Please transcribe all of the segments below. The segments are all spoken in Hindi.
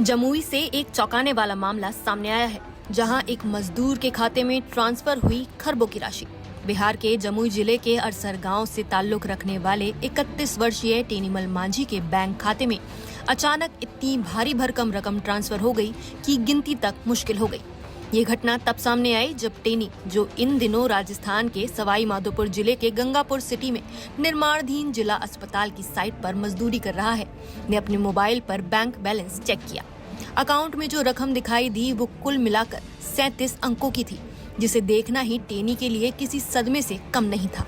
जमुई से एक चौंकाने वाला मामला सामने आया है, जहां एक मजदूर के खाते में ट्रांसफर हुई खरबों की राशि। बिहार के जमुई जिले के अरसर गांव से ताल्लुक रखने वाले 31 वर्षीय टेनीमल मांझी के बैंक खाते में अचानक इतनी भारी भरकम रकम ट्रांसफर हो गई कि गिनती तक मुश्किल हो गई। ये घटना तब सामने आई जब टेनी, जो इन दिनों राजस्थान के सवाई माधोपुर जिले के गंगापुर सिटी में निर्माणाधीन जिला अस्पताल की साइट पर मजदूरी कर रहा है, ने अपने मोबाइल पर बैंक बैलेंस चेक किया। अकाउंट में जो रकम दिखाई दी वो कुल मिलाकर 37 अंकों की थी, जिसे देखना ही टेनी के लिए किसी सदमे से कम नहीं था।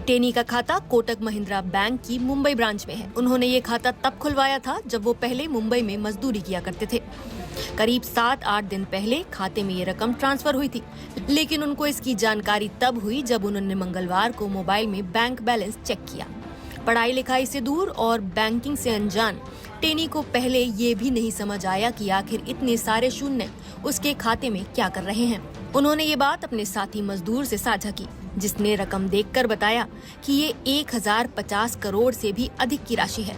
टेनी का खाता कोटक महिंद्रा बैंक की मुंबई ब्रांच में है। उन्होंने ये खाता तब खुलवाया था जब वो पहले मुंबई में मजदूरी किया करते थे। करीब 7-8 दिन पहले खाते में ये रकम ट्रांसफर हुई थी, लेकिन उनको इसकी जानकारी तब हुई जब उन्होंने मंगलवार को मोबाइल में बैंक बैलेंस चेक किया। पढ़ाई लिखाई से दूर और बैंकिंग से अनजान टेनी को पहले ये भी नहीं समझ आया कि आखिर इतने सारे शून्य उसके खाते में क्या कर रहे हैं। उन्होंने ये बात अपने साथी मजदूर से साझा की, जिसने रकम देखकर बताया कि ये 1050 करोड़ से भी अधिक की राशि है।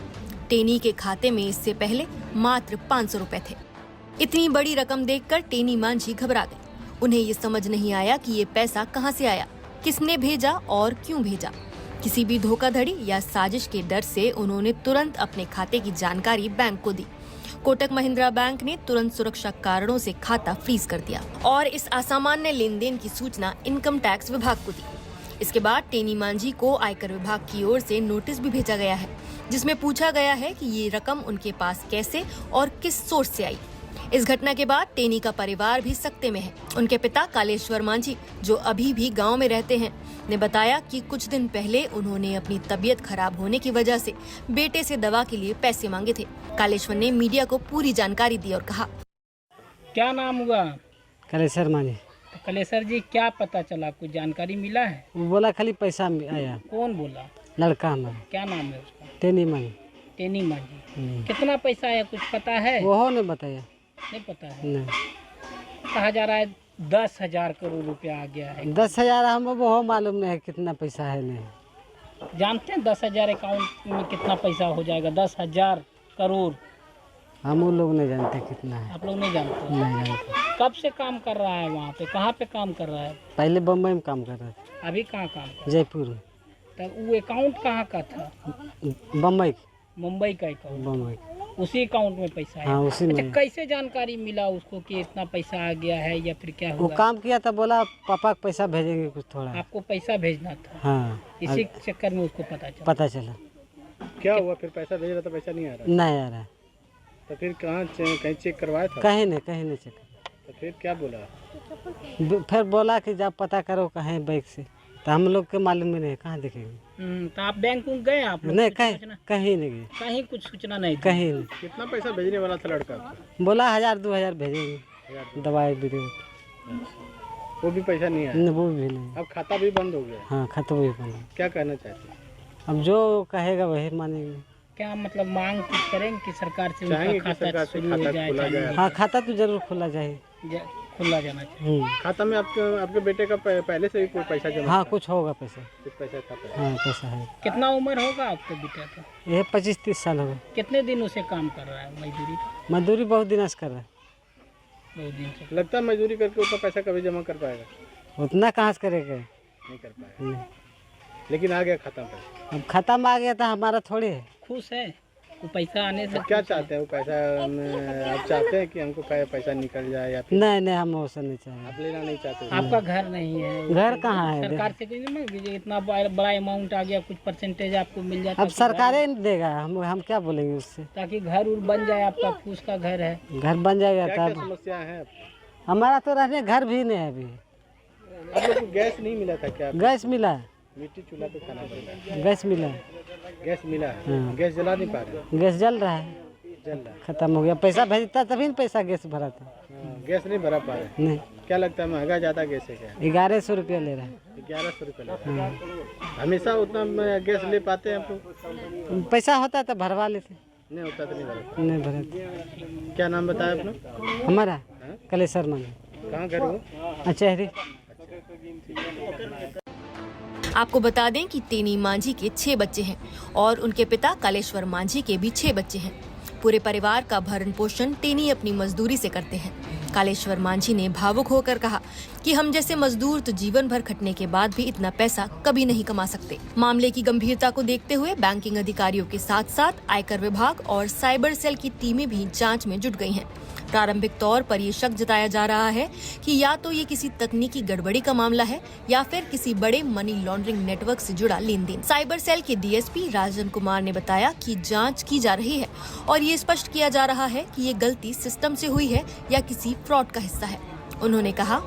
टेनी के खाते में इससे पहले मात्र 500 रुपए थे। इतनी बड़ी रकम देखकर टेनी मांझी घबरा गए। उन्हें ये समझ नहीं आया कि ये पैसा कहां से आया, किसने भेजा और क्यों भेजा। किसी भी धोखाधड़ी या साजिश के डर से उन्होंने तुरंत अपने खाते की जानकारी बैंक को दी। कोटक महिंद्रा बैंक ने तुरंत सुरक्षा कारणों से खाता फ्रीज कर दिया और इस असामान्य लेन देन की सूचना इनकम टैक्स विभाग को दी। इसके बाद टेनी मांझी को आयकर विभाग की ओर से नोटिस भी भेजा गया है, जिसमें पूछा गया है कि ये रकम उनके पास कैसे और किस सोर्स से आई। इस घटना के बाद टेनी का परिवार भी सकते में है। उनके पिता कालेश्वर मांझी, जो अभी भी गांव में रहते हैं, ने बताया कि कुछ दिन पहले उन्होंने अपनी तबीयत खराब होने की वजह से बेटे से दवा के लिए पैसे मांगे थे। कालेश्वर ने मीडिया को पूरी जानकारी दी और कहा, क्या नाम हुआ? कालेश्वर मांझी। तो कलेसर जी, क्या पता चला, कुछ जानकारी मिला है? वो बोला खाली पैसा आया। कौन बोला? लड़का हमारा। क्या नाम है उसका? टेनी मांझी। टेनी मांझी। कितना पैसा आया, कुछ पता है? वो ने बताया। नहीं पता है। नहीं। कहा जा रहा है 10,000 करोड़ रुपया आ गया है। 10,000 हम वो मालूम नहीं है कितना पैसा है। नहीं जानते हैं 10,000 अकाउंट में कितना पैसा हो जाएगा? 10,000 करोड़। हम वो लोग नहीं जानते कितना है। आप लोग नहीं जानते? नहीं जानते। कब से काम कर रहा है वहाँ पे? कहाँ पे काम कर रहा है? पहले बम्बई में काम कर रहा था। अभी कहाँ काम कर? जयपुर में। तो वो अकाउंट कहाँ का था? बम्बई। मुंबई का अकाउंट। बम्बई। उसी अकाउंट में पैसा है? हाँ, उसी अच्छा, में। कैसे जानकारी मिला उसको कि इतना पैसा आ गया है या फिर क्या वो हुआ? काम किया था, बोला पापा को पैसा भेजेंगे कुछ थोड़ा। आपको पैसा भेजना था? हाँ, इसी चक्कर में उसको पता चला। क्या हुआ फिर? पैसा भेज रहा था, पैसा नहीं आ रहा? नहीं आ रहा। तो फिर कहीं चेक करवाया था? कहीं नहीं चेक। तो फिर क्या बोला? फिर बोला कि जब पता करो कहीं बैंक से, तो हम लोग के मालूम में नहीं, कहाँ देखेंगे। तो आप बैंक में गए? आप लोग नहीं, कुछ कहीं सूचना? नहीं गए। कहीं कुछ सूचना नहीं थी? कहीं नहीं। कितना पैसा भेजने वाला था लड़का आपको? बोला 1000-2000 भेजेंगे, दवाई भी दे। वो भी पैसा नहीं आया? नहीं, वो भी नहीं। अब खाता भी बंद हो गया? हाँ, खाता भी बंद। क्या कहना चाहते हैं? अब जो कहेगा वही मानेंगे। क्या मतलब मांग कुछ करेंगे कि सरकार से चाहेंगे उनका कि सरकार से शुरू हो खाता जाए? खोला जाए? हाँ, खाता तो जरूर खुला जाए। खुला जाना चाहिए। खाता में आपके बेटे का पहले से ही कोई पैसा जमा हाँ, था? कुछ होगा पैसा। कुछ पैसा था पहले? हाँ, पैसा है। कितना उम्र होगा आपके बेटे का? ये 25-30 साल होगा। कितने दिन उसे काम कर रहा है मजदूरी? मजदूरी बहुत दिन से कर रहा है। बहुत दिन से। लगता है मजदूरी करके उतना पैसा कभी जमा कर पाएगा? उतना कहाँ से करेगा। नहीं कर पाएगा। नहीं। लेकिन आ गया खाता में? अब खाता में आ गया था, हमारा थोड़ी है। खुश है वो पैसा आने से? क्या चाहते हैं? वो पैसा आप चाहते हैं कि हमको पैसा निकल जाए या फिर नहीं, हम वैसा नहीं चाहेंगे। आप लेना नहीं चाहते? आपका घर नहीं है? घर कहाँ है? सरकार से कोई नहीं, इतना बड़ा अमाउंट आ गया, कुछ परसेंटेज आपको मिल जाता? अब सरकारें नहीं देगा, हम क्या बोलेंगे उससे। ताकि घर उर बन जाए। आपका फूस का घर है? घर बन जाएगा क्या तब। समस्या है? हमारा तो रहने घर भी नहीं है अभी। आप लोग को गैस नहीं मिला था क्या? गैस मिला। मिट्टी चूल्हा पे खाना पड़ता है। गैस मिला। गैस मिला है? हाँ। गैस जला नहीं पा रहे? गैस जल रहा है। जल रहा है। खत्म हो गया। पैसा भेजता तभी न पैसा गैस भरा था। हाँ, गैस नहीं भरा पा रहे? नहीं। क्या लगता है महंगा ज़्यादा गैस है क्या? 1100 रुपया ले रहा है। 1100 रुपये लगता है। हमेशा उतना गैस ले पाते हैं आप लोग? पैसा होता तो भरवा लेते। नहीं होता तो नहीं भरता? नहीं भरते। क्या नाम बताया अपना? हमारा कालेश्वर मांझी। कहाँ घर हो? अचहरी। आपको बता दें कि टेनी मांझी के 6 बच्चे हैं और उनके पिता कालेश्वर मांझी के भी 6 बच्चे हैं। पूरे परिवार का भरण पोषण टेनी अपनी मजदूरी से करते हैं। कालेश्वर मांझी ने भावुक होकर कहा कि हम जैसे मजदूर तो जीवन भर खटने के बाद भी इतना पैसा कभी नहीं कमा सकते। मामले की गंभीरता को देखते हुए बैंकिंग अधिकारियों के साथ साथ आयकर विभाग और साइबर सेल की टीमें भी जांच में जुट गई हैं। प्रारंभिक तौर पर ये शक जताया जा रहा है कि या तो ये किसी तकनीकी गड़बड़ी का मामला है या फिर किसी बड़े मनी लॉन्ड्रिंग नेटवर्क से जुड़ा लेन देन। साइबर सेल के डीएसपी राजन कुमार ने बताया कि जांच की जा रही है और ये स्पष्ट किया जा रहा है कि ये गलती सिस्टम से हुई है या किसी फ्रॉड का हिस्सा है। उन्होंने कहा,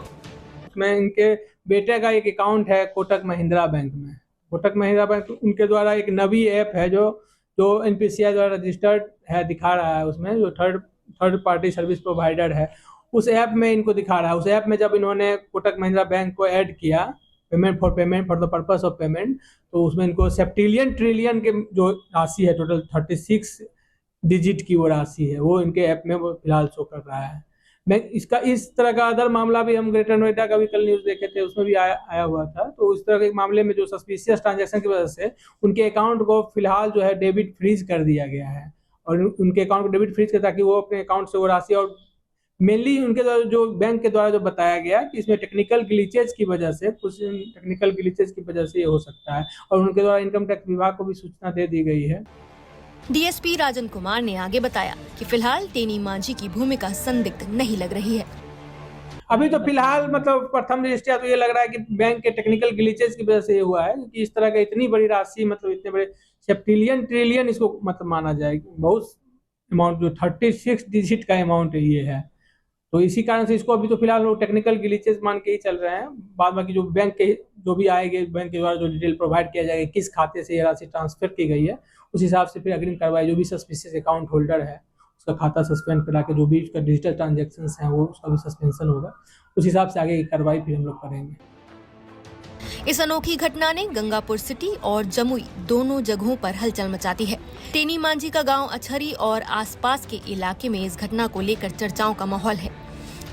मैं इनके बेटे का एक अकाउंट है कोटक महिंद्रा बैंक में। कोटक महिंद्रा बैंक उनके द्वारा एक नवी ऐप है जो एनपीसीआई द्वारा रजिस्टर्ड है, दिखा रहा है उसमें, जो थर्ड पार्टी सर्विस प्रोवाइडर है, उस ऐप में इनको दिखा रहा है। उस ऐप में जब इन्होंने कोटक महिंद्रा बैंक को ऐड किया, payment for the purpose of payment, तो उसमें इनको सेप्टिलियन ट्रिलियन के जो राशि है, टोटल 36 डिजिट की वो राशि है, वो इनके ऐप में वो फिलहाल शो कर रहा है। मैं इसका इस तरह का अदर मामला भी हम ग्रेटर नोएडा का भी कल न्यूज़ देखे थे, उसमें भी आया हुआ था। तो उस तरह के मामले में जो सस्पिशियस ट्रांजैक्शन की वजह से उनके अकाउंट को फिलहाल जो है डेबिट फ्रीज कर दिया गया है, और उनके अकाउंट को डेबिट फ्रीज कर ताकि वो अपने अकाउंट से वो राशि, और मेनली उनके द्वारा जो बैंक के द्वारा जो बताया गया कि इसमें टेक्निकल ग्लिचेज की वजह से, कुछ टेक्निकल ग्लिचेज की वजह से ये हो सकता है, और उनके द्वारा इनकम टैक्स विभाग को भी सूचना दे दी गई है। डीएसपी राजन कुमार ने आगे बताया कि फिलहाल टेनी मांझी की भूमिका संदिग्ध नहीं लग रही है। अभी तो फिलहाल मतलब प्रथम दृष्टया तो ये लग रहा है कि बैंक के टेक्निकल ग्लिचेज की वजह से ये हुआ है, क्योंकि इस तरह का इतनी बड़ी राशि, मतलब इतने बड़े सेप्टिलियन ट्रिलियन इसको मतलब माना जाए, बहुत अमाउंट, जो 36 डिजिट का अमाउंट ये है। तो इसी कारण से इसको अभी तो फिलहाल वो टेक्निकल ग्लिचेज मान के ही चल रहे हैं। बाद बाकी जो बैंक के जो भी आएंगे, बैंक के द्वारा जो डिटेल प्रोवाइड किया जाएगा, किस खाते से ये राशि ट्रांसफर की गई है, उस हिसाब से फिर अग्रिम कार्रवाई, जो भी सस्पिशियस अकाउंट होल्डर है उसका खाता सस्पेंड करा के जो भी उसका डिजिटल ट्रांजेक्शन्स हैं वो उसका भी सस्पेंशन होगा। उस हिसाब से आगे की कार्रवाई फिर हम लोग करेंगे। इस अनोखी घटना ने गंगापुर सिटी और जमुई दोनों जगहों पर हलचल मचा दी है। टेनी मांझी का गांव अछरी और आसपास के इलाके में इस घटना को लेकर चर्चाओं का माहौल है।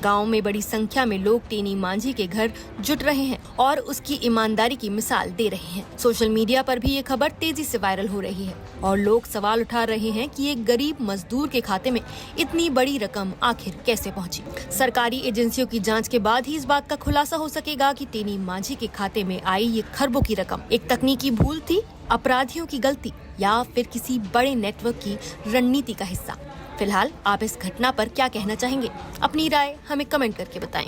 गांव में बड़ी संख्या में लोग टेनी मांझी के घर जुट रहे हैं और उसकी ईमानदारी की मिसाल दे रहे हैं। सोशल मीडिया पर भी ये खबर तेजी से वायरल हो रही है और लोग सवाल उठा रहे हैं कि एक गरीब मजदूर के खाते में इतनी बड़ी रकम आखिर कैसे पहुंची। सरकारी एजेंसियों की जांच के बाद ही इस बात का खुलासा हो सकेगा कि टेनी मांझी के खाते में आई ये खरबों की रकम एक तकनीकी भूल थी, अपराधियों की गलती, या फिर किसी बड़े नेटवर्क की रणनीति का हिस्सा। फिलहाल आप इस घटना पर क्या कहना चाहेंगे? अपनी राय हमें कमेंट करके बताएं।